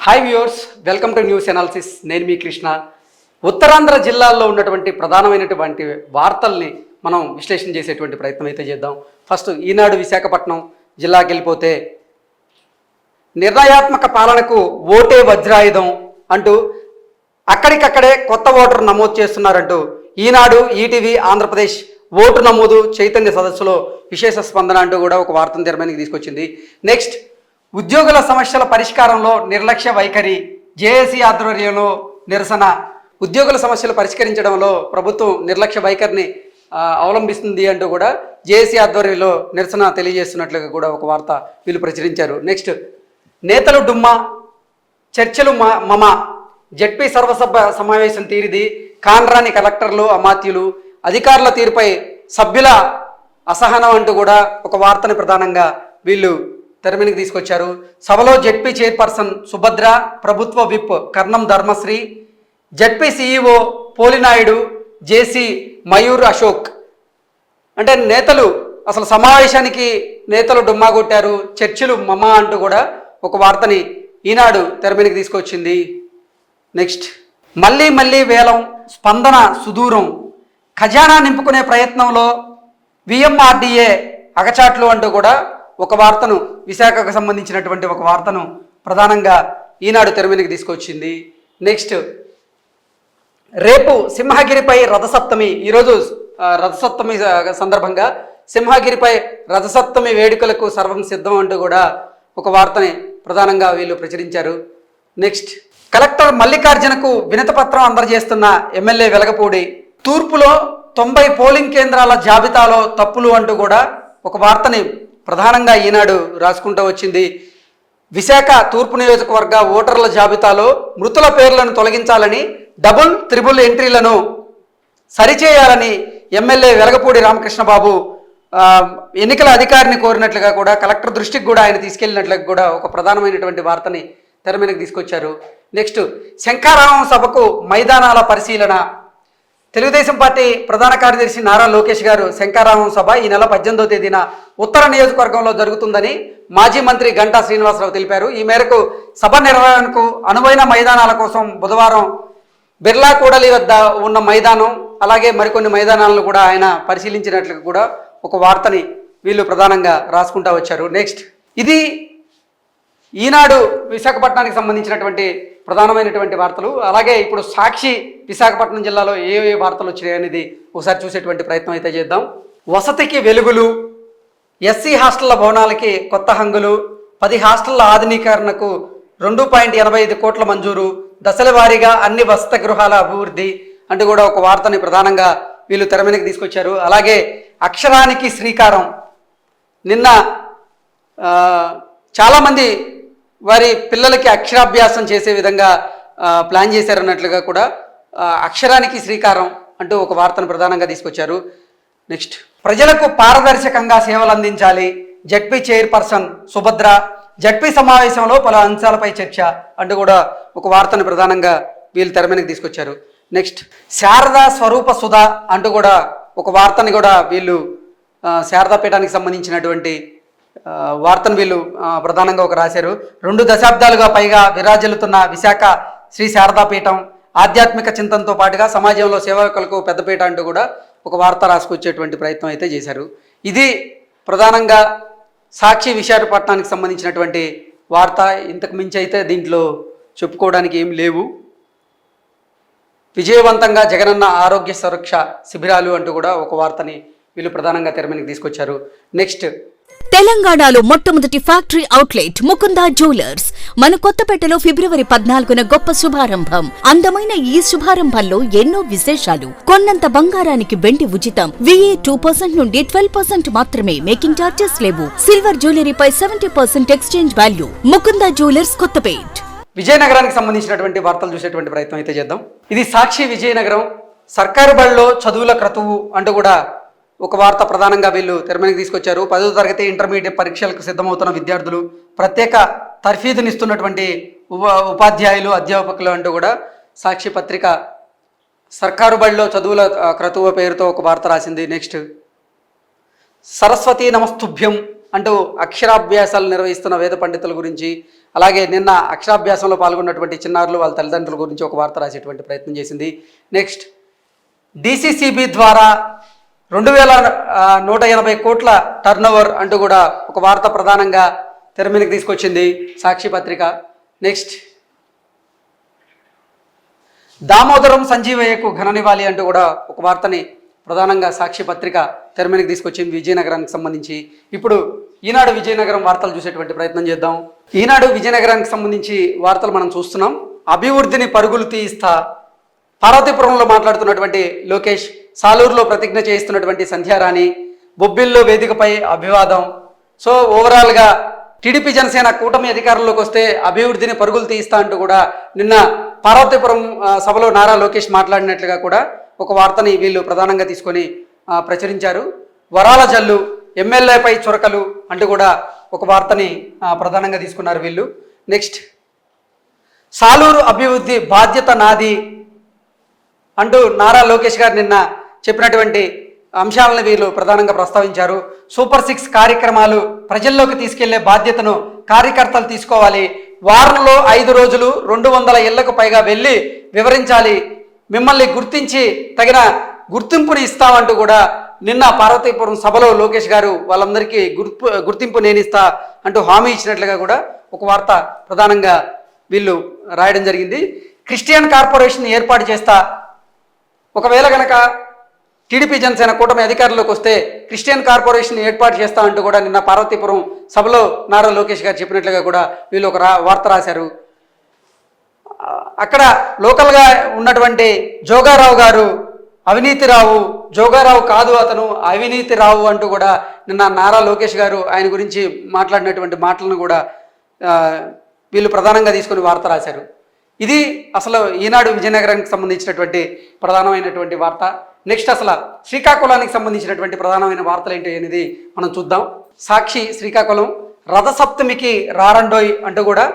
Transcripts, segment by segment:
Hi viewers, welcome to news analysis. నేను మీ కృష్ణ. ఉత్తరాంధ్ర జిల్లాల్లో ఉన్నటువంటి ప్రధానమైనటువంటి వార్తల్ని మనం విశ్లేషణ చేసేటువంటి ప్రయత్నం అయితే చేద్దాం. ఫస్ట్ ఈనాడు విశాఖపట్నం జిల్లాకి వెళ్ళిపోతే, నిర్ణయాత్మక పాలనకు ఓటే వజ్రాయుధం అంటూ అక్కడికక్కడే కొత్త ఓటరు నమోదు చేస్తున్నారంటూ ఈనాడు, ఈటీవీ, ఆంధ్రప్రదేశ్ ఓటు నమోదు చైతన్య సదస్సులో విశేష స్పందన అంటూ కూడా ఒక వార్తను తెరమీదకి తీసుకొచ్చింది. నెక్స్ట్, ఉద్యోగుల సమస్యల పరిష్కారంలో నిర్లక్ష్య వైఖరి, జేఏసీ ఆధ్వర్యంలో నిరసన. ఉద్యోగుల సమస్యలు పరిష్కరించడంలో ప్రభుత్వం నిర్లక్ష్య వైఖరిని అవలంబిస్తుంది అంటూ కూడా జేఏసీ ఆధ్వర్యంలో నిరసన తెలియజేస్తున్నట్లుగా కూడా ఒక వార్త వీళ్ళు ప్రచురించారు. నెక్స్ట్, నేతలు డుమ్మా, చర్చలు మమ, జడ్పీ సర్వసభ సమావేశం తీరిది, కాన్రాని కలెక్టర్లు అమాత్యులు, అధికారుల తీరుపై సభ్యుల అసహనం అంటూ కూడా ఒక వార్తని ప్రధానంగా వీళ్ళు తెరమీదకి తీసుకొచ్చారు. సభలో జడ్పీ చైర్పర్సన్ సుభద్ర, ప్రభుత్వ విప్ కర్ణం ధర్మశ్రీ, జడ్పీ సీఈఓ పోలినాయుడు, జేసీ మయూర్ అశోక్. అంటే నేతలు అసలు సమావేశానికి నేతలు డుమ్మా కొట్టారు, చర్చలు మమ అంటూ కూడా ఒక వార్తని ఈనాడు తెరమీదకి తీసుకొచ్చింది. నెక్స్ట్, మళ్ళీ వేలం, స్పందన సుదూరం, ఖజానా నింపుకునే ప్రయత్నంలో విఎంఆర్డీఏ అగచాట్లు అంటూ కూడా ఒక వార్తను, విశాఖకు సంబంధించినటువంటి ఒక వార్తను ప్రధానంగా ఈనాడు తెరమీదకి తీసుకొచ్చింది. నెక్స్ట్, రేపు సింహగిరిపై రథసప్తమి. ఈరోజు రథసప్తమి సందర్భంగా సింహగిరిపై రథసప్తమి వేడుకలకు సర్వం సిద్ధం అంటూ కూడా ఒక వార్తని ప్రధానంగా వీళ్ళు ప్రచురించారు. నెక్స్ట్, కలెక్టర్ మల్లికార్జునకు వినతిపత్రం అందజేస్తున్న ఎమ్మెల్యే వెలగపూడి, తూర్పులో 90 పోలింగ్ కేంద్రాల జాబితాలో తప్పులు అంటూ కూడా ఒక వార్తని ప్రధానంగా ఈనాడు రాసుకుంటూ వచ్చింది. విశాఖ తూర్పు నియోజకవర్గ ఓటర్ల జాబితాలో మృతుల పేర్లను తొలగించాలని, డబుల్ త్రిబుల్ ఎంట్రీలను సరిచేయాలని ఎమ్మెల్యే వెలగపూడి రామకృష్ణబాబు ఎన్నికల అధికారిని కోరినట్లుగా కూడా కలెక్టర్ దృష్టికి కూడా ఆయన తీసుకెళ్లినట్లుగా కూడా ఒక ప్రధానమైనటువంటి వార్తని తెరమీదకి తీసుకొచ్చారు. నెక్స్ట్, శంఖారావం సభకు మైదానాల పరిశీలన. తెలుగుదేశం పార్టీ ప్రధాన కార్యదర్శి నారా లోకేష్ గారు శంఖారావం సభ ఈ నెల 18వ తేదీన ఉత్తర నియోజకవర్గంలో జరుగుతుందని మాజీ మంత్రి గంటా శ్రీనివాసరావు తెలిపారు. ఈ మేరకు సభ నిర్వహణకు అనువైన మైదానాల కోసం బుధవారం బిర్లా కూడలి వద్ద ఉన్న మైదానం, అలాగే మరికొన్ని మైదానాలను కూడా ఆయన పరిశీలించినట్లుగా కూడా ఒక వార్తని వీళ్ళు ప్రధానంగా రాసుకుంటూ వచ్చారు. నెక్స్ట్, ఇది ఈనాడు విశాఖపట్నానికి సంబంధించినటువంటి ప్రధానమైనటువంటి వార్తలు. అలాగే ఇప్పుడు సాక్షి విశాఖపట్నం జిల్లాలో ఏ వార్తలు వచ్చినాయి అనేది ఒకసారి చూసేటువంటి ప్రయత్నం అయితే చేద్దాం. వసతికి వెలుగులు, ఎస్సీ హాస్టళ్ల భవనాలకి కొత్త హంగులు, 10 హాస్టళ్ల ఆధునీకరణకు 2.85 కోట్ల మంజూరు, దశల వారీగా అన్ని వసతి గృహాల అభివృద్ధి అంటూ కూడా ఒక వార్తని ప్రధానంగా వీళ్ళు తెరమీదకి తీసుకొచ్చారు. అలాగే అక్షరానికి శ్రీకారం. నిన్న చాలామంది వారి పిల్లలకి అక్షరాభ్యాసం చేసే విధంగా ప్లాన్ చేశారన్నట్లుగా కూడా అక్షరానికి శ్రీకారం అంటూ ఒక వార్తను ప్రధానంగా తీసుకొచ్చారు. నెక్స్ట్, ప్రజలకు పారదర్శకంగా సేవలు అందించాలి, జడ్పీ చైర్పర్సన్ సుభద్ర, జడ్పీ సమావేశంలో పలు అంశాలపై చర్చ అంటూ కూడా ఒక వార్తను ప్రధానంగా వీళ్ళు తెరమీదకి తీసుకొచ్చారు. నెక్స్ట్, శారదా స్వరూప సుధ అంటూ కూడా ఒక వార్తని కూడా వీళ్ళు శారదాపీఠానికి సంబంధించినటువంటి వార్తను వీళ్ళు ప్రధానంగా ఒక రాశారు. 2 దశాబ్దాలుగా పైగా విరాజిల్లుతున్న విశాఖ శ్రీ శారదాపీఠం ఆధ్యాత్మిక చింతనతో పాటుగా సమాజంలో సేవకులకు పెద్దపీట అంటూ కూడా ఒక వార్త రాసుకొచ్చేటువంటి ప్రయత్నం అయితే చేశారు. ఇది ప్రధానంగా సాక్షి విశాఖపట్నానికి సంబంధించినటువంటి వార్త. ఇంతకు మించి అయితే దీంట్లో చెప్పుకోవడానికి ఏం లేవు. విజయవంతంగా జగనన్న ఆరోగ్య సురక్ష శిబిరాలు అంటూ కూడా ఒక వార్తని వీళ్ళు ప్రధానంగా తెరమీదకి తీసుకొచ్చారు. నెక్స్ట్, తెలంగాణలో మొట్టమొదటి ఫ్యాక్టరీ అవుట్లెట్ ముకుందా జ్యువెలర్స్ మన కొత్తపేటలో ఫిబ్రవరి 14న గొప్ప శుభారంభం. అందమైన ఈ శుభారంభంలో ఎన్నో విశేషాలు. కొన్నంత బంగారానికి వెండి ఉచితం. VA 2% నుండి 12% మాత్రమే. మేకింగ్ చార్జెస్ లేవు. సిల్వర్ జ్యువెలరీపై 70% exchange value. Mukunda jewellers, Kothapet. విజయనగరానికి సంబంధించినటువంటి వార్తలు చూసేటువంటి ప్రయత్నం అయితే చేద్దాం. ఇది సాక్షి విజయనగరం. సర్కారు బడిలో చదువుల క్రతువు అంటూ కూడా ఒక వార్త ప్రధానంగా వీళ్ళు తెరమీదకి తీసుకొచ్చారు. 10వ తరగతి ఇంటర్మీడియట్ పరీక్షలకు సిద్ధమవుతున్న విద్యార్థులు, ప్రత్యేక తర్ఫీదునిస్తున్నటువంటి ఉపాధ్యాయులు, అధ్యాపకులు అంటూ కూడా సాక్షి పత్రిక సర్కారు బడిలో చదువుల క్రతువు పేరుతో ఒక వార్త రాసింది. నెక్స్ట్, సరస్వతీ నమస్తుభ్యం అంటూ అక్షరాభ్యాసాలు నిర్వహిస్తున్న వేద పండితుల గురించి, అలాగే నిన్న అక్షరాభ్యాసంలో పాల్గొన్నటువంటి చిన్నారులు వాళ్ళ తల్లిదండ్రుల గురించి ఒక వార్త రాసేటువంటి ప్రయత్నం చేసింది. నెక్స్ట్, డిసిసిబి ద్వారా 2180 కోట్ల టర్నోవర్ అంటూ కూడా ఒక వార్త ప్రధానంగా తెర మీదకి తీసుకొచ్చింది సాక్షి పత్రిక. నెక్స్ట్, దామోదరం సంజీవయ్యకు ఘన నివాళి అంటూ కూడా ఒక వార్తని ప్రధానంగా సాక్షి పత్రిక తెర మీదకి తీసుకొచ్చింది విజయనగరానికి సంబంధించి. ఇప్పుడు ఈనాడు విజయనగరం వార్తలు చూసేటువంటి ప్రయత్నం చేద్దాం. ఈనాడు విజయనగరానికి సంబంధించి వార్తలు మనం చూస్తున్నాం. అభివృద్ధిని పరుగులు తీయిస్తా, పార్వతీపురంలో మాట్లాడుతున్నటువంటి లోకేష్, సాలూరులో ప్రతిజ్ఞ చేయిస్తున్నటువంటి సంధ్యారాణి, బొబ్బిల్లో వేదికపై అభివాదం. సో ఓవరాల్గా టీడీపీ జనసేన కూటమి అధికారంలోకి వస్తే అభివృద్ధిని పరుగులు తీయిస్తా అంటూ కూడా నిన్న పార్వతీపురం సభలో నారా లోకేష్ మాట్లాడినట్లుగా కూడా ఒక వార్తని వీళ్ళు ప్రధానంగా తీసుకొని ప్రచురించారు. వరాల జల్లు, ఎమ్మెల్యేపై చొరకలు అంటూ కూడా ఒక వార్తని ప్రధానంగా తీసుకున్నారు వీళ్ళు. నెక్స్ట్, సాలూరు అభివృద్ధి బాధ్యత నాది అంటూ నారా లోకేష్ గారు నిన్న చెప్పినటువంటి అంశాలను వీళ్ళు ప్రధానంగా ప్రస్తావించారు. సూపర్ 6 కార్యక్రమాలు ప్రజల్లోకి తీసుకెళ్లే బాధ్యతను కార్యకర్తలు తీసుకోవాలి. వారంలో 5 రోజులు 200 ఇళ్లకు పైగా వెళ్ళి వివరించాలి. మిమ్మల్ని గుర్తించి తగిన గుర్తింపుని ఇస్తామంటూ కూడా నిన్న పార్వతీపురం సభలో లోకేష్ గారు వాళ్ళందరికీ గుర్తింపు నేను ఇస్తా అంటూ హామీ ఇచ్చినట్లుగా కూడా ఒక వార్త ప్రధానంగా వీళ్ళు రాయడం జరిగింది. క్రిస్టియన్ కార్పొరేషన్ ఏర్పాటు చేస్తా, ఒకవేళ గనక టీడీపీ జనసేన కూటమి అధికారంలోకి వస్తే క్రిస్టియన్ కార్పొరేషన్ ఏర్పాటు చేస్తా అంటూ కూడా నిన్న పార్వతీపురం సభలో నారా లోకేష్ గారు చెప్పినట్లుగా కూడా వీళ్ళు ఒక వార్త రాశారు. అక్కడ లోకల్గా ఉన్నటువంటి జోగారావు గారు అవినీతిరావు, జోగారావు కాదు అతను అవినీతిరావు అంటూ కూడా నిన్న నారా లోకేష్ గారు ఆయన గురించి మాట్లాడినటువంటి మాటలను కూడా వీళ్ళు ప్రధానంగా తీసుకుని వార్త రాశారు. ఇది అసలు ఈనాడు విజయనగరానికి సంబంధించినటువంటి ప్రధానమైనటువంటి వార్త. నెక్స్ట్, అసలు శ్రీకాకుళానికి సంబంధించినటువంటి ప్రధానమైన వార్తలు ఏంటి అనేది మనం చూద్దాం. సాక్షి శ్రీకాకుళం రథసప్తమికి రారండోయ్ అంటూ కూడా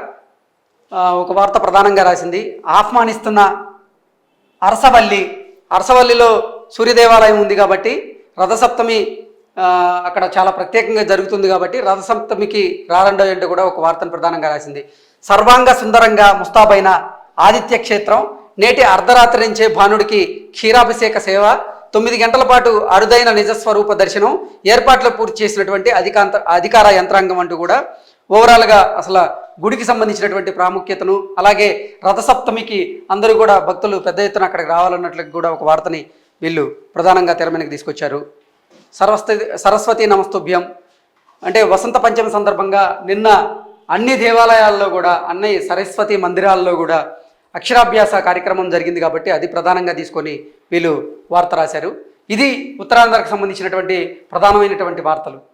ఒక వార్త ప్రధానంగా రాసింది. ఆహ్వానిస్తున్న అరసవల్లిలో సూర్యదేవాలయం ఉంది కాబట్టి రథసప్తమి అక్కడ చాలా ప్రత్యేకంగా జరుగుతుంది కాబట్టి రథసప్తమికి రారండోయ్ అంటూ కూడా ఒక వార్తను ప్రధానంగా రాసింది. సర్వాంగ సుందరంగా ముస్తాబైన ఆదిత్య క్షేత్రం, నేటి అర్ధరాత్రి నుంచే భానుడికి క్షీరాభిషేక సేవ, 9 గంటల పాటు అరుదైన నిజస్వరూప దర్శనం, ఏర్పాట్లు పూర్తి చేసినటువంటి అధికార యంత్రాంగం అంటూ కూడా ఓవరాల్గా అసలు గుడికి సంబంధించినటువంటి ప్రాముఖ్యతను, అలాగే రథసప్తమికి అందరూ కూడా భక్తులు పెద్ద ఎత్తున అక్కడికి రావాలన్నట్లు కూడా ఒక వార్తని వీళ్ళు ప్రధానంగా తెర మీదకి తీసుకొచ్చారు. సరస్వతి నమస్తుభ్యం అంటే వసంత పంచమి సందర్భంగా నిన్న అన్ని దేవాలయాల్లో కూడా, అన్ని సరస్వతి మందిరాల్లో కూడా అక్షరాభ్యాస కార్యక్రమం జరిగింది కాబట్టి అది ప్రధానంగా తీసుకొని వీళ్ళు వార్త రాశారు. ఇది ఉత్తరాంధ్రకు సంబంధించినటువంటి ప్రధానమైనటువంటి వార్తలు.